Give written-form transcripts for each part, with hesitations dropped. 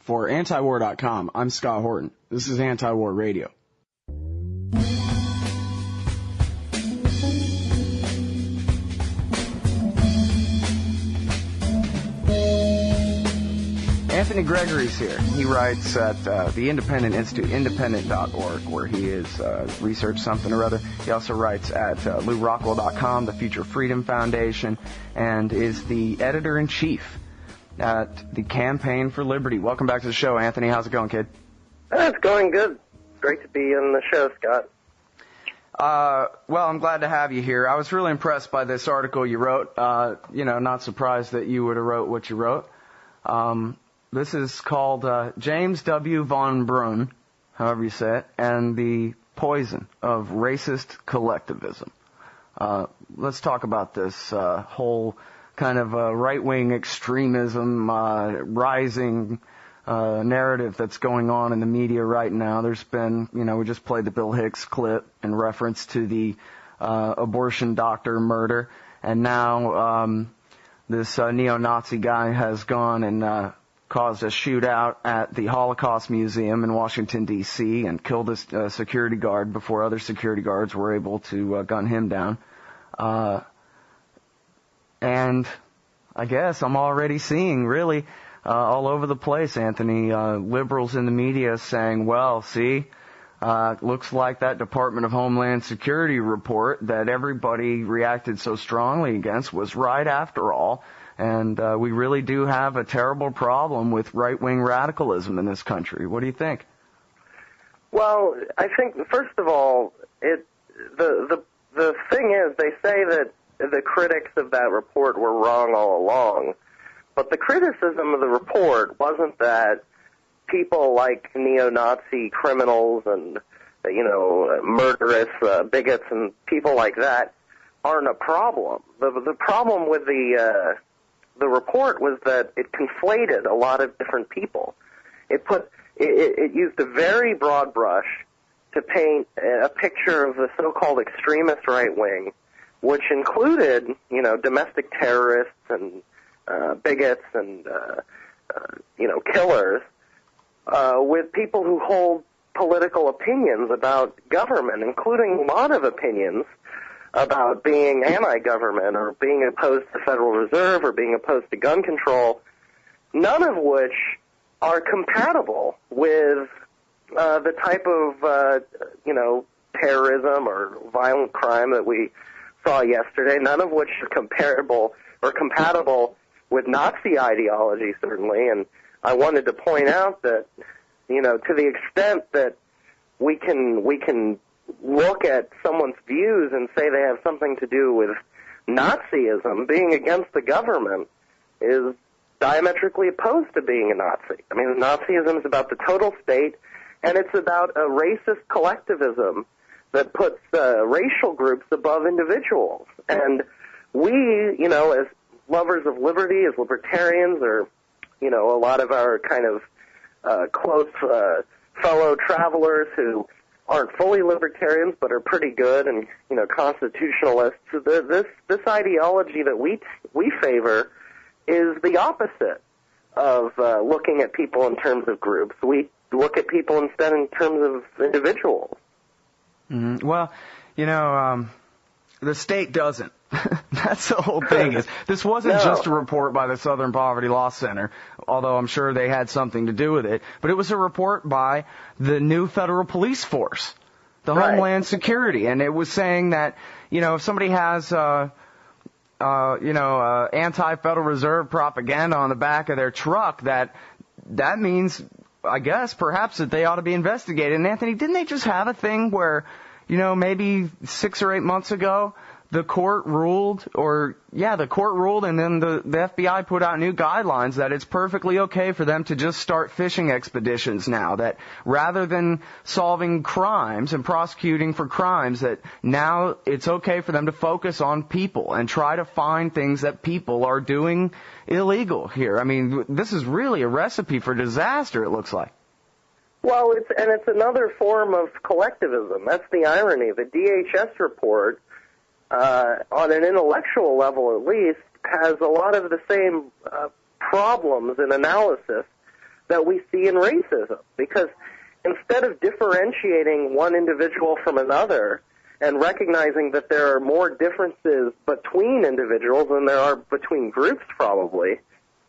For antiwar.com, I'm Scott Horton. This is Anti-War Radio. Anthony Gregory's here. He writes at the Independent Institute, independent.org, where he is researched something or other. He also writes at LouRockwell.com, the Future Freedom Foundation, and is the editor-in-chief at the Campaign for Liberty. Welcome back to the show, Anthony. How's it going, kid? It's going good. Great to be on the show, Scott. Well, I'm glad to have you here. I was really impressed by this article you wrote. Not surprised that you would have wrote what you wrote. This is called James W. von Brunn, however you say it, and the Poison of Racist Collectivism. Let's talk about this whole kind of right-wing extremism rising narrative that's going on in the media right now. There's been, we just played the Bill Hicks clip in reference to the abortion doctor murder, and now this neo-Nazi guy has gone and caused a shootout at the Holocaust Museum in Washington, D.C., and killed a security guard before other security guards were able to gun him down. And I guess I'm already seeing, really, all over the place, Anthony, liberals in the media saying, well, see, looks like that Department of Homeland Security report that everybody reacted so strongly against was right after all. And we really do have a terrible problem with right-wing radicalism in this country. What do you think? Well, I think, first of all, the thing is, they say that the critics of that report were wrong all along. But the criticism of the report wasn't that people like neo-Nazi criminals and, murderous bigots and people like that aren't a problem. The problem with the report was that it conflated a lot of different people. It used a very broad brush to paint a picture of the so-called extremist right wing, which included, domestic terrorists and bigots and killers, with people who hold political opinions about government, including a lot of opinions about being anti-government or being opposed to the Federal Reserve or being opposed to gun control, none of which are compatible with the type of, terrorism or violent crime that we saw yesterday, none of which are comparable or compatible with Nazi ideology, certainly. And I wanted to point out that, to the extent that we can look at someone's views and say they have something to do with Nazism, being against the government is diametrically opposed to being a Nazi. I mean, Nazism is about the total state, and it's about a racist collectivism that puts racial groups above individuals. And we, as lovers of liberty, as libertarians, or, a lot of our kind of close fellow travelers who aren't fully libertarians but are pretty good and, constitutionalists, this ideology that we favor is the opposite of looking at people in terms of groups. We look at people instead in terms of individuals. Mm-hmm. Well, the state doesn't. That's the whole thing. This wasn't just a report by the Southern Poverty Law Center, although I'm sure they had something to do with it, but it was a report by the new federal police force, the Homeland Security, and it was saying that, if somebody has anti-Federal Reserve propaganda on the back of their truck, that means, I guess, perhaps that they ought to be investigated. And Anthony, didn't they just have a thing where, maybe 6 or 8 months ago, the court ruled, and then the FBI put out new guidelines that it's perfectly okay for them to just start fishing expeditions now, that rather than solving crimes and prosecuting for crimes, that now it's okay for them to focus on people and try to find things that people are doing illegal here. I mean, this is really a recipe for disaster, it looks like. Well, it's another form of collectivism. That's the irony. The DHS report, on an intellectual level at least, has a lot of the same problems in analysis that we see in racism. Because instead of differentiating one individual from another and recognizing that there are more differences between individuals than there are between groups probably,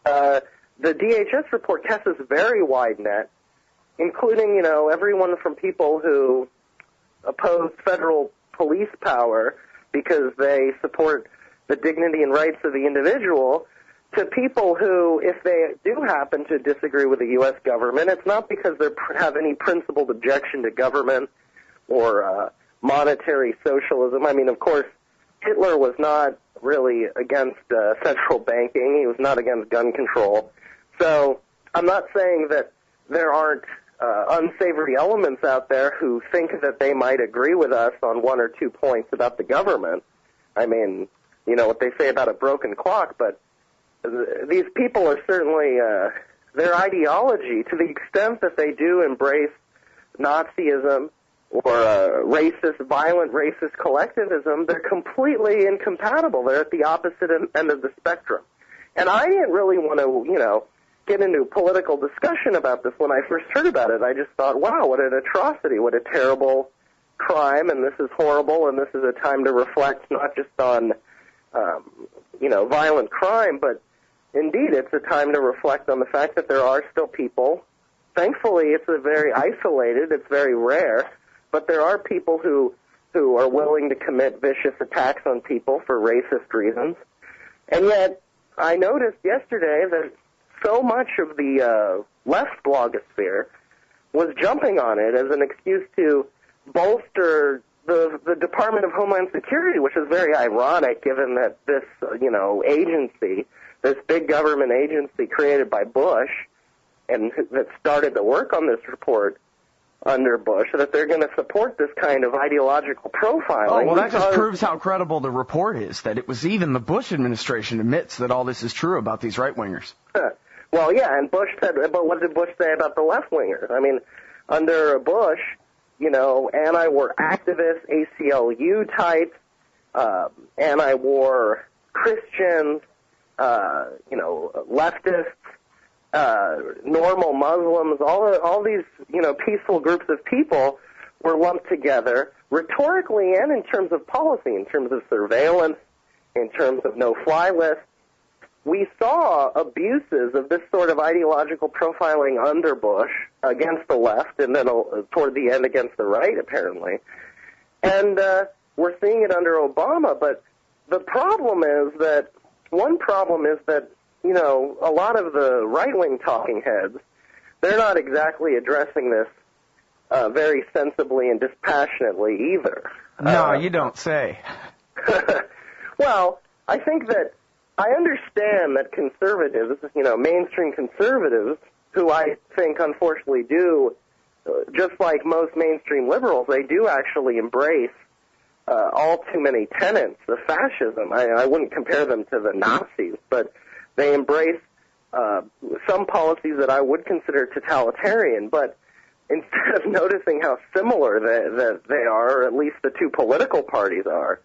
the DHS report casts a very wide net, including, everyone from people who oppose federal police power because they support the dignity and rights of the individual, to people who, if they do happen to disagree with the U.S. government, it's not because they have any principled objection to government or monetary socialism. I mean, of course, Hitler was not really against central banking. He was not against gun control. So I'm not saying that there aren't unsavory elements out there who think that they might agree with us on one or 2 points about the government. I mean, what they say about a broken clock, but these people are certainly, their ideology, to the extent that they do embrace Nazism or violent racist collectivism, they're completely incompatible. They're at the opposite end of the spectrum. And I didn't really want to, get into political discussion about this when I first heard about it. I just thought, wow, what an atrocity, what a terrible crime, and this is horrible, and this is a time to reflect not just on, violent crime, but indeed it's a time to reflect on the fact that there are still people. Thankfully, it's very isolated, it's very rare, but there are people who are willing to commit vicious attacks on people for racist reasons. And yet, I noticed yesterday that so much of the left blogosphere was jumping on it as an excuse to bolster the Department of Homeland Security, which is very ironic given that this, agency, this big government agency created by Bush and that started the work on this report under Bush, that they're going to support this kind of ideological profiling. Oh, well, that just proves how credible the report is, that it was even the Bush administration admits that all this is true about these right-wingers. Well, yeah, and Bush said, but what did Bush say about the left-wingers? I mean, under Bush, anti-war activists, ACLU types, anti-war Christians, leftists, normal Muslims, all these, peaceful groups of people were lumped together rhetorically and in terms of policy, in terms of surveillance, in terms of no-fly lists. We saw abuses of this sort of ideological profiling under Bush against the left and then toward the end against the right, apparently. And we're seeing it under Obama, but the problem is that, a lot of the right-wing talking heads, they're not exactly addressing this very sensibly and dispassionately either. No, you don't say. Well, I think that I understand that conservatives, mainstream conservatives, who I think unfortunately do, just like most mainstream liberals, they do actually embrace all too many tenets of fascism. I wouldn't compare them to the Nazis, but they embrace some policies that I would consider totalitarian. But instead of noticing how similar they are, or at least the two political parties are,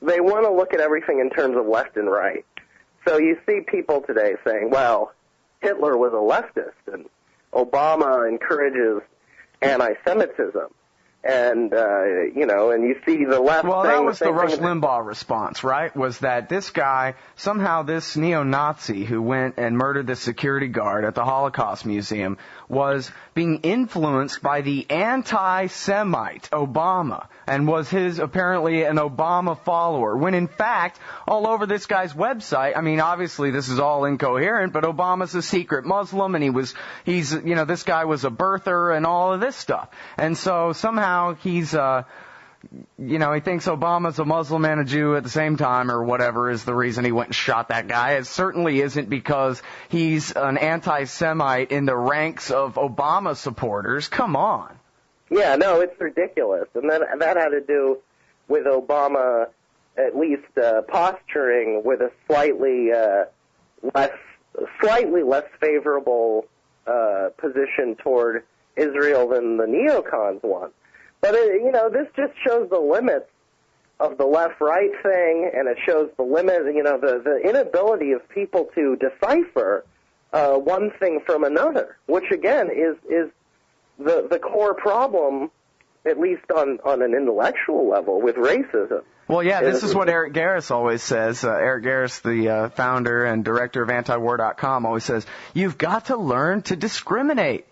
they want to look at everything in terms of left and right. So you see people today saying, well, Hitler was a leftist, and Obama encourages anti-Semitism. And, and you see the left Well, saying that was the Rush thing. Limbaugh response, right? Was that this guy, somehow this neo-Nazi who went and murdered the security guard at the Holocaust Museum, was being influenced by the anti-Semite Obama and was apparently an Obama follower, when in fact, all over this guy's website, I mean, obviously this is all incoherent, but Obama's a secret Muslim and he's this guy was a birther and all of this stuff. And so somehow he's, he thinks Obama's a Muslim and a Jew at the same time or whatever is the reason he went and shot that guy. It certainly isn't because he's an anti-Semite in the ranks of Obama supporters. Come on. Yeah, no, it's ridiculous. And that had to do with Obama at least posturing with a slightly less favorable position toward Israel than the neocons want. But, this just shows the limits of the left-right thing, and it shows the limit, the inability of people to decipher one thing from another, which again is the core problem, at least on an intellectual level, with racism. Well, yeah, this is what Eric Garris always says. Eric Garris, the founder and director of antiwar.com, always says, you've got to learn to discriminate.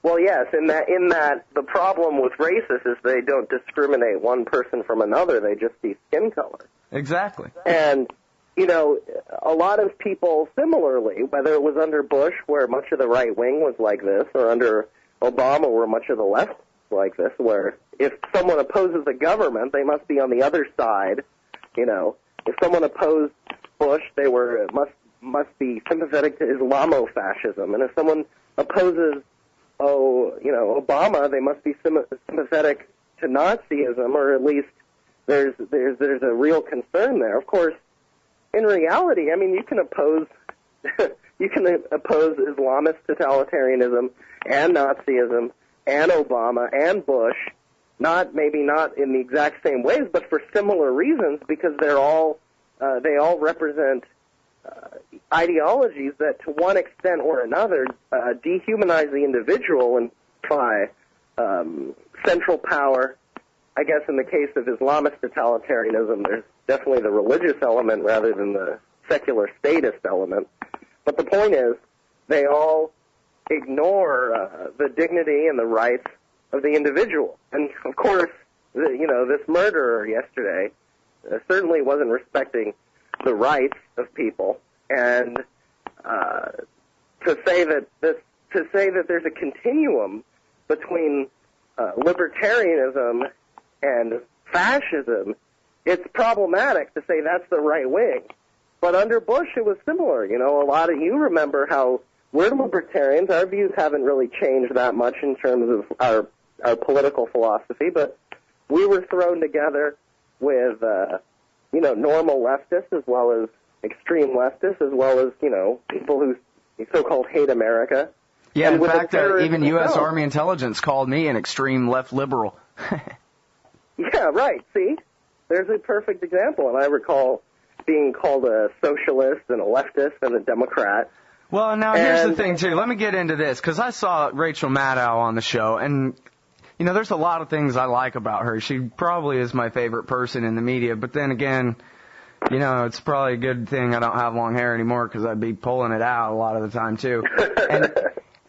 Well, yes, in that the problem with racists is they don't discriminate one person from another. They just see skin color. Exactly. And, you know, a lot of people similarly, whether it was under Bush, where much of the right wing was like this, or under Obama, where much of the left was like this, where if someone opposes the government, they must be on the other side. You know, if someone opposed Bush, they must be sympathetic to Islamofascism, and if someone opposes Obama, they must be sympathetic to Nazism, or at least there's a real concern there. Of course, in reality, I mean, you can oppose Islamist totalitarianism and Nazism and Obama and Bush, maybe not in the exact same ways, but for similar reasons, because they all represent ideologies that, to one extent or another, dehumanize the individual and by central power. I guess in the case of Islamist totalitarianism, there's definitely the religious element rather than the secular statist element. But the point is, they all ignore the dignity and the rights of the individual. And of course, this murderer yesterday certainly wasn't respecting the rights of people. And to say that there's a continuum between libertarianism and fascism, it's problematic to say that's the right wing. But under Bush, it was similar. You know, a lot of you remember how we're libertarians. Our views haven't really changed that much in terms of our political philosophy, but we were thrown together with, normal leftists as well as extreme leftists, as well as, people who so-called hate America. Yeah, in fact, even U.S. Army intelligence called me an extreme left liberal. Yeah, right. See? There's a perfect example. And I recall being called a socialist and a leftist and a Democrat. Well, now, here's the thing, too. Let me get into this, because I saw Rachel Maddow on the show, and, there's a lot of things I like about her. She probably is my favorite person in the media, but then again, it's probably a good thing I don't have long hair anymore, because I'd be pulling it out a lot of the time, too.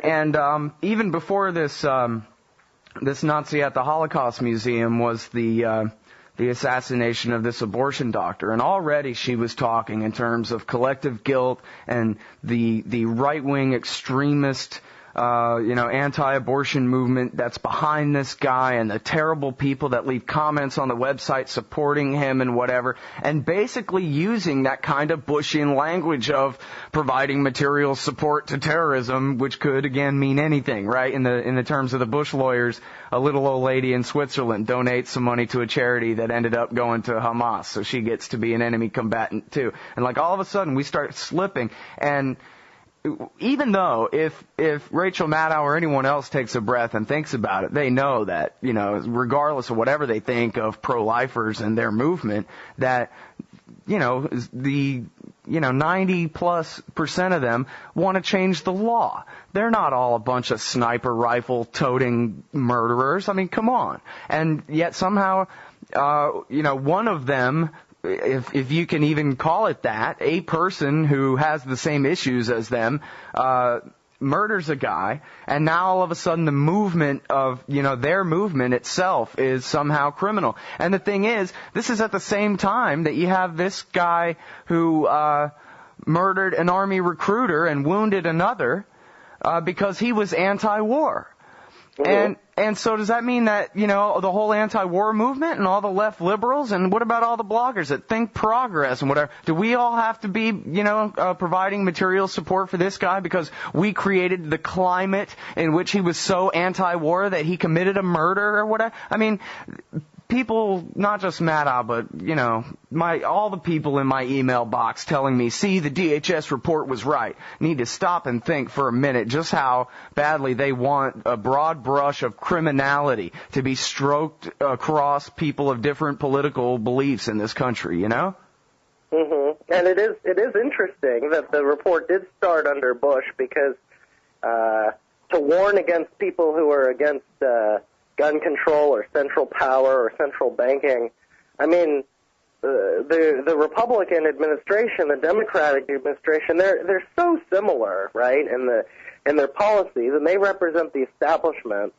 And even before this Nazi at the Holocaust Museum was the assassination of this abortion doctor, and already she was talking in terms of collective guilt and the right-wing extremist anti-abortion movement that's behind this guy, and the terrible people that leave comments on the website supporting him and whatever, and basically using that kind of Bushian language of providing material support to terrorism, which could again mean anything, right? In the terms of the Bush lawyers, a little old lady in Switzerland donates some money to a charity that ended up going to Hamas, so she gets to be an enemy combatant too. And all of a sudden we start slipping, and even though if Rachel Maddow or anyone else takes a breath and thinks about it, they know that, regardless of whatever they think of pro-lifers and their movement, that, the 90+% of them want to change the law. They're not all a bunch of sniper rifle toting murderers. I mean, come on. And yet somehow, one of them, if you can even call it that, a person who has the same issues as them, murders a guy, and now all of a sudden the movement of, their movement itself is somehow criminal. And the thing is, this is at the same time that you have this guy who murdered an army recruiter and wounded another because he was anti-war. And so does that mean that, the whole anti-war movement and all the left liberals, and what about all the bloggers that think progress and whatever, do we all have to be, providing material support for this guy because we created the climate in which he was so anti-war that he committed a murder or whatever? I mean, people, not just Maddow, but, all the people in my email box telling me, see, the DHS report was right, need to stop and think for a minute just how badly they want a broad brush of criminality to be stroked across people of different political beliefs in this country, And it is interesting that the report did start under Bush because to warn against people who are against gun control or central power or central banking, I mean, the Republican administration, the Democratic administration, they're so similar, right, in their policies, and they represent the establishment,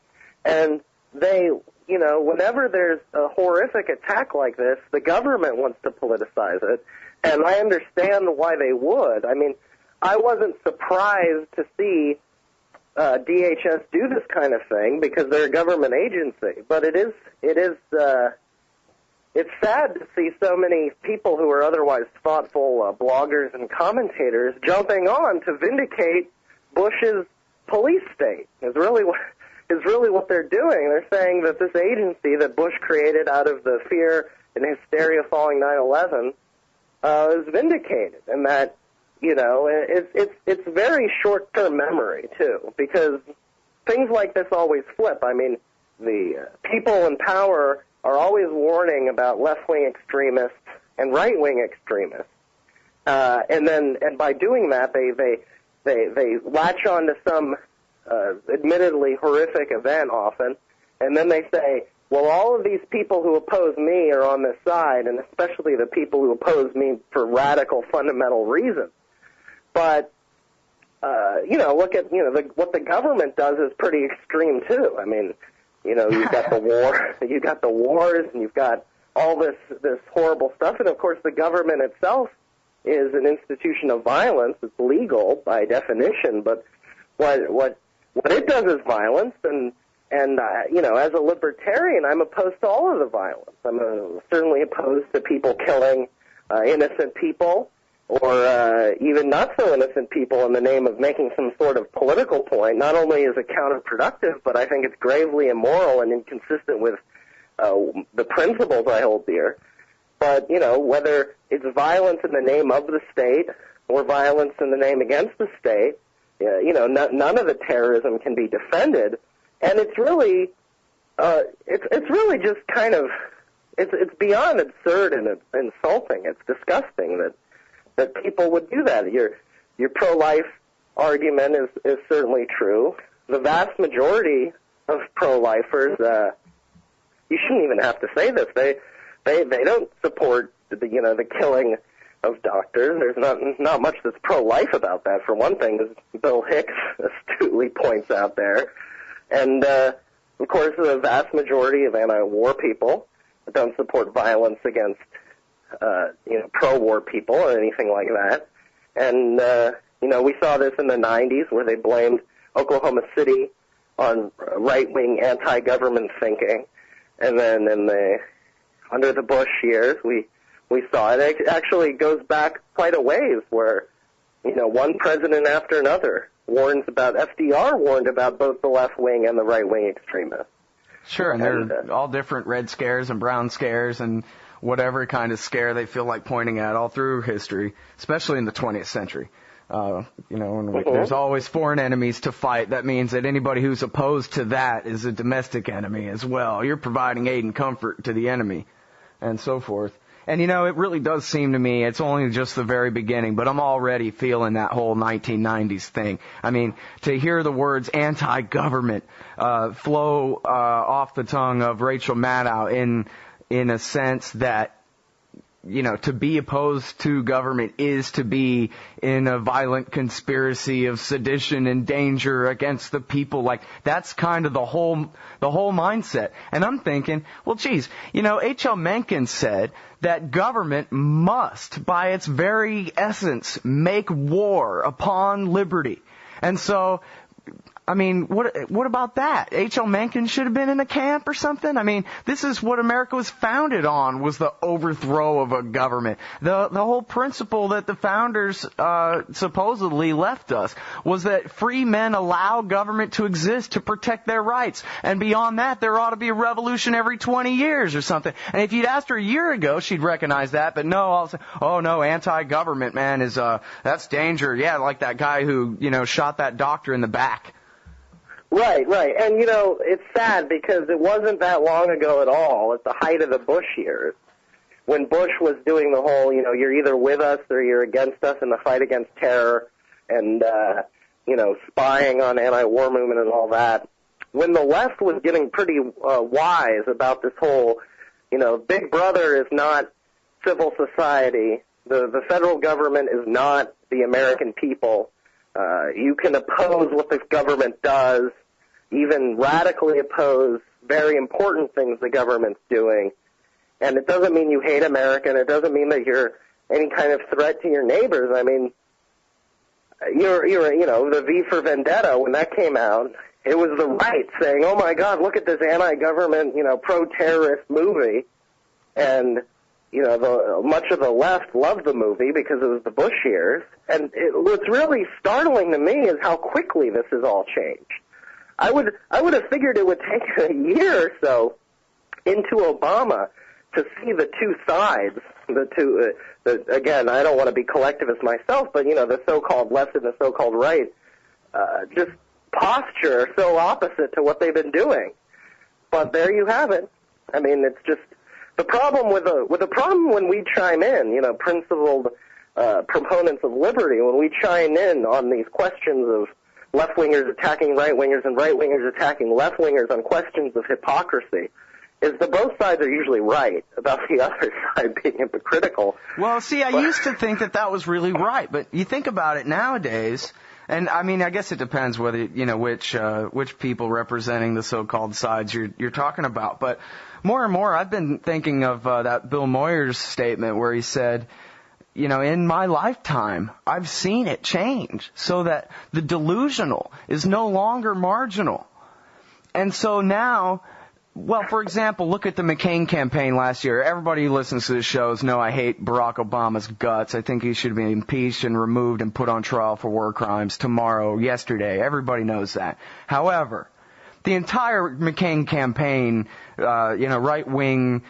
and they, whenever there's a horrific attack like this, the government wants to politicize it, and I understand why they would. I mean, I wasn't surprised to see DHS do this kind of thing because they're a government agency, but it's sad to see so many people who are otherwise thoughtful bloggers and commentators jumping on to vindicate Bush's police state. Is really what they're doing. They're saying that this agency that Bush created out of the fear and hysteria following 9/11 is vindicated, and that it's very short-term memory too, because things like this always flip. I mean, the people in power are always warning about left-wing extremists and right-wing extremists, and by doing that, they latch on to some admittedly horrific event often, and then they say, well, all of these people who oppose me are on this side, and especially the people who oppose me for radical, fundamental reasons. But look at what the government does is pretty extreme too. I mean, you've got the war, you've got the wars, and you've got all this horrible stuff, and of course the government itself is an institution of violence. It's legal by definition, but what it does is violence, and as a libertarian, I'm opposed to all of the violence. I'm certainly opposed to people killing innocent people, or even not so innocent people in the name of making some sort of political point. Not only is it counterproductive, but I think it's gravely immoral and inconsistent with the principles I hold dear. But, whether it's violence in the name of the state or violence in the name against the state, none of the terrorism can be defended. And it's really just kind of, it's beyond absurd and insulting. It's disgusting that people would do that. Your pro-life argument is certainly true. The vast majority of pro-lifers, you shouldn't even have to say this. They don't support the killing of doctors. There's not much that's pro-life about that. For one thing, as Bill Hicks astutely points out there, and of course, the vast majority of anti-war people don't support violence against pro-war people or anything like that. And we saw this in the 90s where they blamed Oklahoma City on right-wing anti-government thinking, and then under the Bush years, we saw it. It actually goes back quite a ways where, one president after another FDR warned about both the left wing and the right wing extremists. Sure, and they're all different red scares and brown scares and whatever kind of scare they feel like pointing at all through history, especially in the 20th century. There's always foreign enemies to fight. That means that anybody who's opposed to that is a domestic enemy as well. You're providing aid and comfort to the enemy, and so forth. And, it really does seem to me it's only just the very beginning, but I'm already feeling that whole 1990s thing. I mean, to hear the words anti-government flow off the tongue of Rachel Maddow in a sense that, to be opposed to government is to be in a violent conspiracy of sedition and danger against the people. Like, that's kind of the whole mindset. And I'm thinking, well, geez, H.L. Mencken said that government must, by its very essence, make war upon liberty. And so, I mean, what about that? H.L. Mencken should have been in a camp or something? I mean, this is what America was founded on, was the overthrow of a government. The whole principle that the founders supposedly left us was that free men allow government to exist to protect their rights. And beyond that, there ought to be a revolution every 20 years or something. And if you'd asked her a year ago, she'd recognize that. But no, I'll say, oh no, anti-government, man, that's danger. Yeah, like that guy who, shot that doctor in the back. Right. And, it's sad because it wasn't that long ago at all, at the height of the Bush years, when Bush was doing the whole, you're either with us or you're against us in the fight against terror and, spying on anti-war movement and all that, when the left was getting pretty wise about this whole, Big Brother is not civil society, the federal government is not the American people, you can oppose what this government does, even radically oppose very important things the government's doing, and it doesn't mean you hate America, and it doesn't mean that you're any kind of threat to your neighbors. I mean, you're the V for Vendetta, when that came out, it was the right saying, oh my God, look at this anti-government, pro-terrorist movie, and, much of the left loved the movie because it was the Bush years, and what's really startling to me is how quickly this has all changed. I would have figured it would take a year or so into Obama to see the two sides, again, I don't want to be collectivist myself, but, the so-called left and the so-called right, just posture so opposite to what they've been doing. But there you have it. I mean, it's just the problem with the problem when we chime in, principled proponents of liberty, when we chime in on these questions of left-wingers attacking right-wingers and right-wingers attacking left-wingers on questions of hypocrisy, is that both sides are usually right about the other side being hypocritical. Well, see, I used to think that was really right, but you think about it nowadays, and I mean, I guess it depends whether, which people representing the so-called sides you're talking about, but more and more I've been thinking of that Bill Moyers statement where he said, in my lifetime, I've seen it change so that the delusional is no longer marginal. And so now, well, for example, look at the McCain campaign last year. Everybody who listens to this shows know I hate Barack Obama's guts. I think he should be impeached and removed and put on trial for war crimes yesterday. Everybody knows that. However, the entire McCain campaign, right-wing,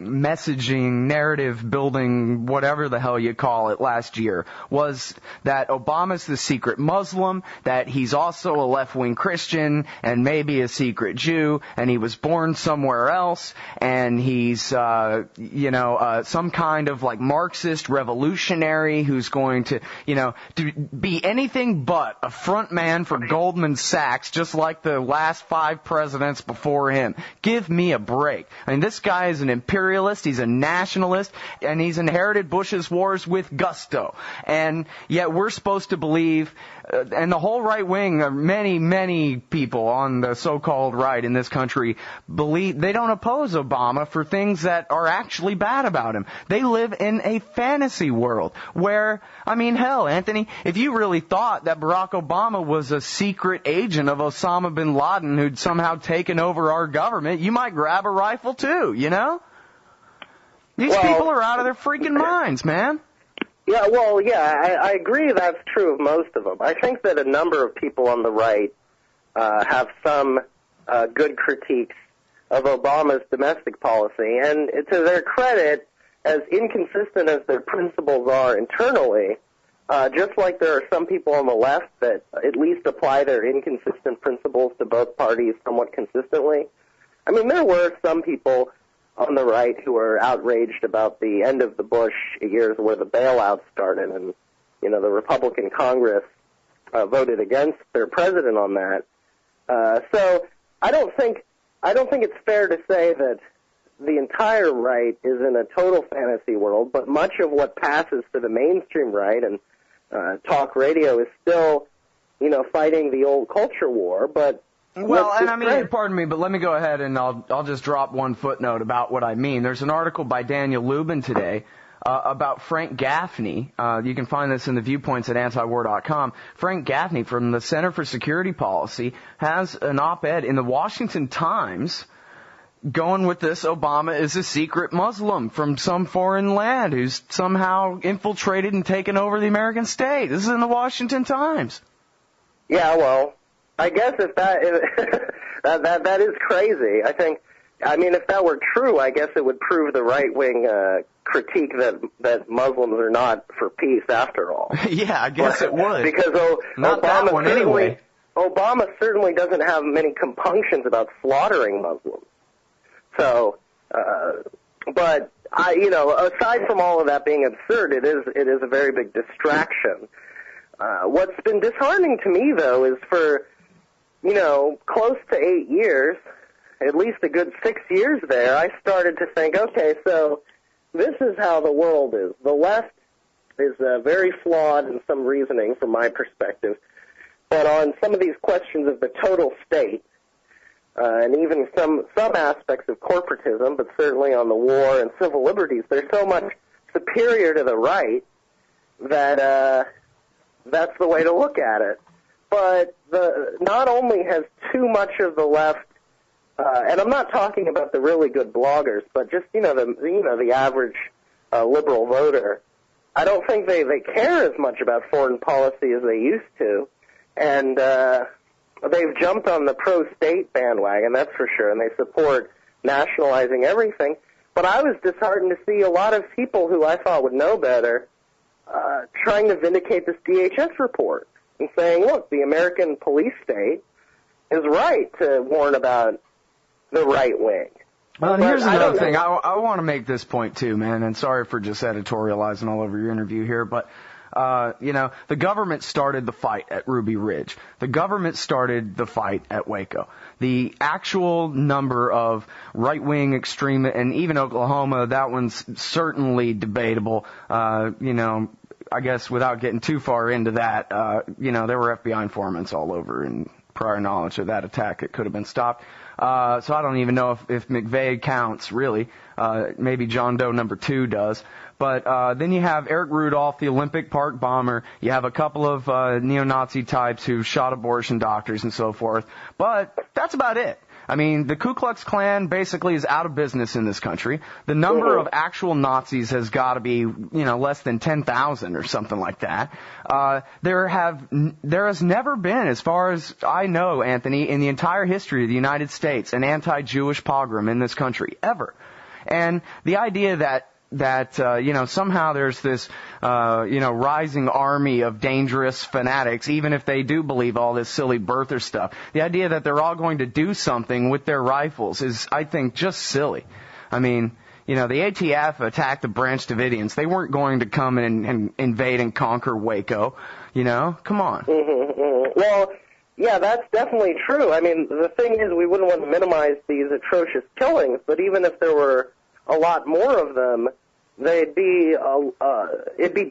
messaging, narrative building, whatever the hell you call it last year, was that Obama's the secret Muslim, that he's also a left-wing Christian and maybe a secret Jew, and he was born somewhere else, and he's, some kind of like Marxist revolutionary who's going to, to be anything but a front man for Goldman Sachs, just like the last 5 presidents before him. Give me a break. I mean, this guy is an imperialist, he's a nationalist, and he's inherited Bush's wars with gusto. And yet we're supposed to believe, and the whole right wing, many, many people on the so-called right in this country believe, they don't oppose Obama for things that are actually bad about him. They live in a fantasy world where, I mean, hell, Anthony, if you really thought that Barack Obama was a secret agent of Osama bin Laden who'd somehow taken over our government, you might grab a rifle too, These people are out of their freaking minds, man. Yeah, I agree that's true of most of them. I think that a number of people on the right have some good critiques of Obama's domestic policy, and to their credit, as inconsistent as their principles are internally, just like there are some people on the left that at least apply their inconsistent principles to both parties somewhat consistently. I mean, there were some people on the right who were outraged about the end of the Bush years where the bailout started, and the Republican Congress voted against their president on that. So I don't think it's fair to say that the entire right is in a total fantasy world, but much of what passes to the mainstream right and talk radio is still, fighting the old culture war, but well, and I mean, pardon me, but let me go ahead and I'll just drop one footnote about what I mean. There's an article by Daniel Lubin today about Frank Gaffney. You can find this in the viewpoints at antiwar.com. Frank Gaffney from the Center for Security Policy has an op-ed in the Washington Times going with this: Obama is a secret Muslim from some foreign land who's somehow infiltrated and taken over the American state. This is in the Washington Times. Yeah, well, I guess if that is crazy. I mean, if that were true, I guess it would prove the right-wing critique that Muslims are not for peace after all. Yeah, I guess it would. Because Obama certainly doesn't have many compunctions about slaughtering Muslims. So, But aside from all of that being absurd, it is a very big distraction. What's been disheartening to me, though, is for, close to 8 years, at least a good 6 years there, I started to think, okay, so this is how the world is. The left is very flawed in some reasoning from my perspective, but on some of these questions of the total state, and even some aspects of corporatism, but certainly on the war and civil liberties, they're so much superior to the right that that's the way to look at it. But not only has too much of the left, and I'm not talking about the really good bloggers, but just the average liberal voter, I don't think they care as much about foreign policy as they used to, and they've jumped on the pro-state bandwagon, that's for sure, and they support nationalizing everything. But I was disheartened to see a lot of people who I thought would know better trying to vindicate this DHS report and saying, look, the American police state is right to warn about the right wing. Well, and here's another thing. I want to make this point, too, man, and sorry for just editorializing all over your interview here, but the government started the fight at Ruby Ridge. The government started the fight at Waco. The actual number of right-wing extremists, and even Oklahoma, that one's certainly debatable. I guess without getting too far into that, there were FBI informants all over and prior knowledge of that attack. It could have been stopped. So I don't even know if McVeigh counts, really. Maybe John Doe number 2 does. But then you have Eric Rudolph, the Olympic Park bomber. You have a couple of neo-Nazi types who shot abortion doctors and so forth. But that's about it. I mean, the Ku Klux Klan basically is out of business in this country. The number of actual Nazis has got to be, less than 10,000 or something like that. There has never been, as far as I know, Anthony, in the entire history of the United States, an anti-Jewish pogrom in this country, ever. And the idea that somehow there's this, rising army of dangerous fanatics, even if they do believe all this silly birther stuff. The idea that they're all going to do something with their rifles is, I think, just silly. I mean, the ATF attacked the Branch Davidians. They weren't going to come and invade and conquer Waco. Come on. Well, yeah, that's definitely true. I mean, the thing is, we wouldn't want to minimize these atrocious killings, but even if there were a lot more of them, it'd be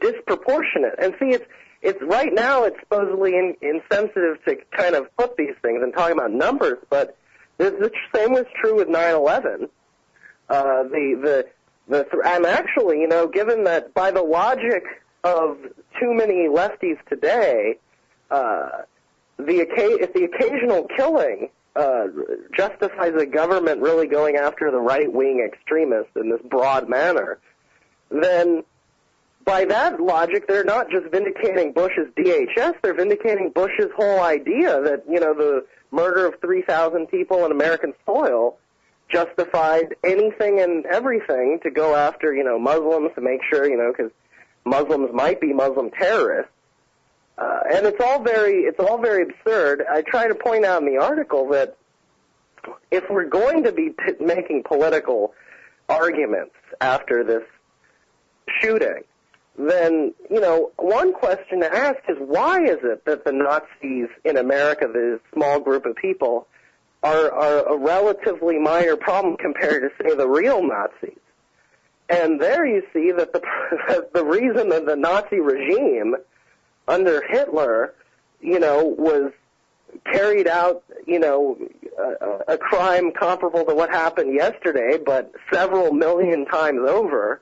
disproportionate. And see, it's right now it's supposedly insensitive to kind of put these things and talking about numbers, but the same was true with 9/11. I'm actually, given that by the logic of too many lefties today, if the occasional killing justifies the government really going after the right-wing extremists in this broad manner, then by that logic, they're not just vindicating Bush's DHS, they're vindicating Bush's whole idea that, the murder of 3,000 people on American soil justified anything and everything to go after, Muslims to make sure, because Muslims might be Muslim terrorists. And it's all very absurd. I try to point out in the article that if we're going to be making political arguments after this shooting, then, one question to ask is why is it that the Nazis in America, this small group of people, are a relatively minor problem compared to, say, the real Nazis? And there you see that the reason that the Nazi regime under Hitler, was carried out, a crime comparable to what happened yesterday, but several million times over,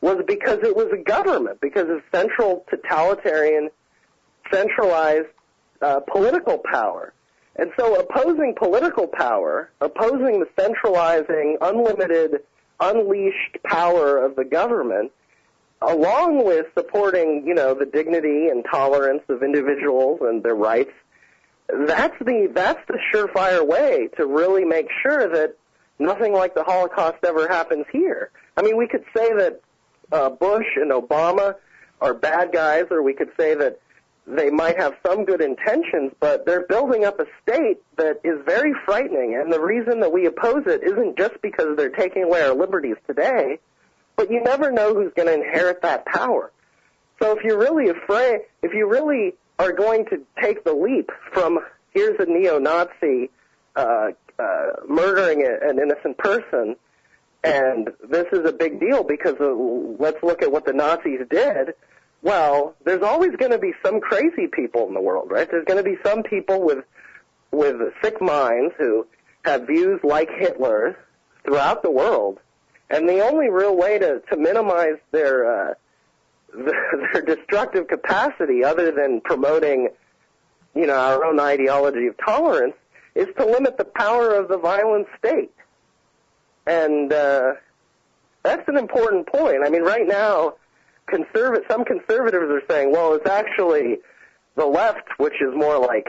was because it was a government, because of central totalitarian, centralized political power. And so opposing political power, opposing the centralizing, unlimited, unleashed power of the government, along with supporting, the dignity and tolerance of individuals and their rights, that's the surefire way to really make sure that nothing like the Holocaust ever happens here. I mean, we could say that Bush and Obama are bad guys, or we could say that they might have some good intentions, but they're building up a state that is very frightening, and the reason that we oppose it isn't just because they're taking away our liberties today, but you never know who's going to inherit that power. So if you're really afraid, if you really are going to take the leap from here's a neo-Nazi murdering an innocent person, and this is a big deal because let's look at what the Nazis did, well, there's always going to be some crazy people in the world, right? There's going to be some people with sick minds who have views like Hitler's throughout the world, and the only real way to minimize their destructive capacity, other than promoting, our own ideology of tolerance, is to limit the power of the violent state. And that's an important point. I mean, right now, some conservatives are saying, well, it's actually the left, which is more like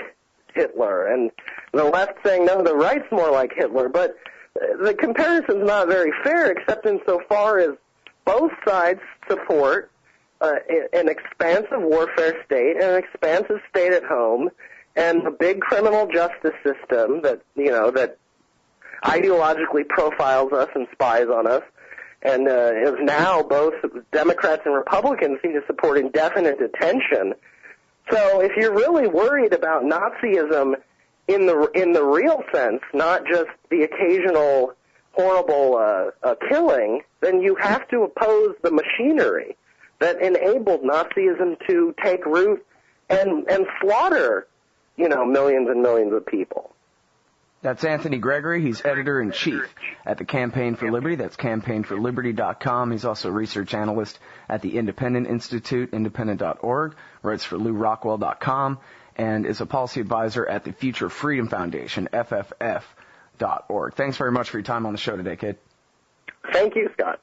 Hitler, and the left saying, no, the right's more like Hitler. But the comparison's not very fair, except insofar as both sides support an expansive warfare state and an expansive state at home, and a big criminal justice system that ideologically profiles us and spies on us. And is now both Democrats and Republicans seem to support indefinite detention. So if you're really worried about Nazism in the real sense, not just the occasional horrible killing, then you have to oppose the machinery that enabled Nazism to take root and slaughter, millions and millions of people. That's Anthony Gregory. He's editor-in-chief at the Campaign for Liberty. That's campaignforliberty.com. He's also a research analyst at the Independent Institute, independent.org, writes for LouRockwell.com, and is a policy advisor at the Future Freedom Foundation, FFF.org. Thanks very much for your time on the show today, kid. Thank you, Scott.